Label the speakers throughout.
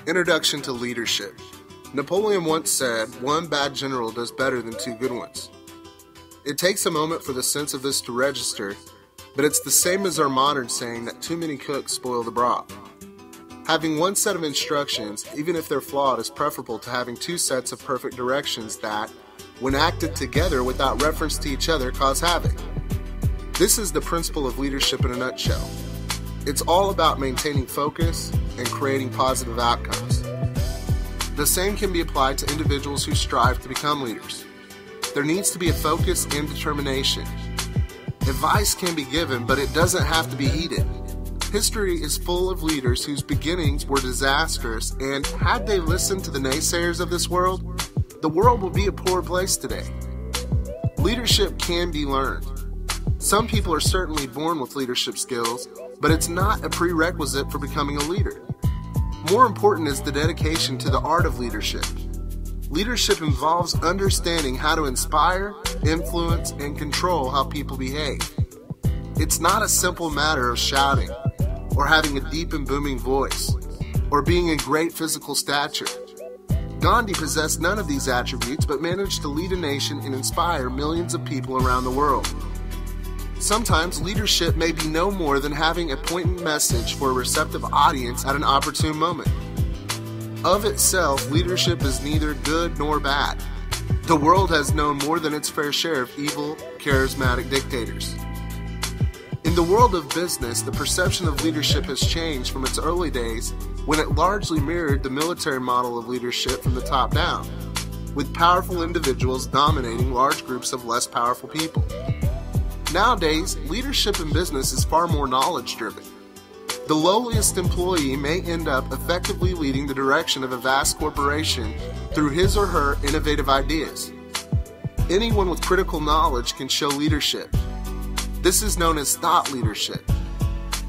Speaker 1: Introduction to leadership. Napoleon once said, "One bad general does better than two good ones." It takes a moment for the sense of this to register, but it's the same as our modern saying that too many cooks spoil the broth. Having one set of instructions, even if they're flawed, is preferable to having two sets of perfect directions that, when acted together without reference to each other, cause havoc. This is the principle of leadership in a nutshell. It's all about maintaining focus and creating positive outcomes. The same can be applied to individuals who strive to become leaders. There needs to be a focus and determination. Advice can be given, but it doesn't have to be heeded. History is full of leaders whose beginnings were disastrous, and had they listened to the naysayers of this world, the world would be a poor place today. Leadership can be learned. Some people are certainly born with leadership skills, but it's not a prerequisite for becoming a leader. More important is the dedication to the art of leadership. Leadership involves understanding how to inspire, influence, and control how people behave. It's not a simple matter of shouting, or having a deep and booming voice, or being in great physical stature. Gandhi possessed none of these attributes, but managed to lead a nation and inspire millions of people around the world. Sometimes leadership may be no more than having a poignant message for a receptive audience at an opportune moment. Of itself, leadership is neither good nor bad. The world has known more than its fair share of evil, charismatic dictators. In the world of business, the perception of leadership has changed from its early days when it largely mirrored the military model of leadership from the top down, with powerful individuals dominating large groups of less powerful people. Nowadays, leadership in business is far more knowledge-driven. The lowliest employee may end up effectively leading the direction of a vast corporation through his or her innovative ideas. Anyone with critical knowledge can show leadership. This is known as thought leadership.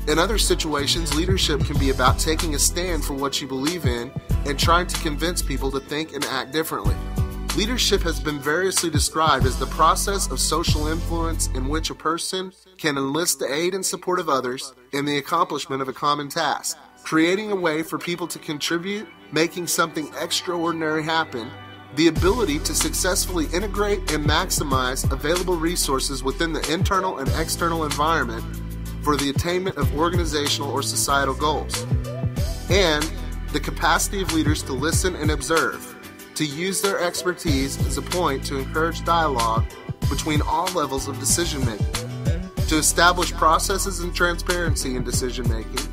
Speaker 1: In other situations, leadership can be about taking a stand for what you believe in and trying to convince people to think and act differently. Leadership has been variously described as the process of social influence in which a person can enlist the aid and support of others in the accomplishment of a common task, creating a way for people to contribute, making something extraordinary happen, the ability to successfully integrate and maximize available resources within the internal and external environment for the attainment of organizational or societal goals, and the capacity of leaders to listen and observe, to use their expertise as a point to encourage dialogue between all levels of decision-making, to establish processes and transparency in decision-making,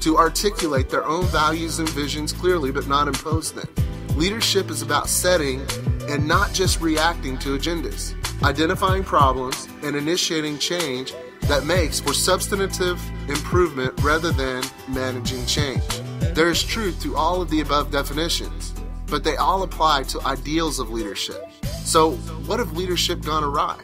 Speaker 1: to articulate their own values and visions clearly but not impose them. Leadership is about setting and not just reacting to agendas, identifying problems and initiating change that makes for substantive improvement rather than managing change. There is truth to all of the above definitions, but they all apply to ideals of leadership. So, what if leadership gone awry?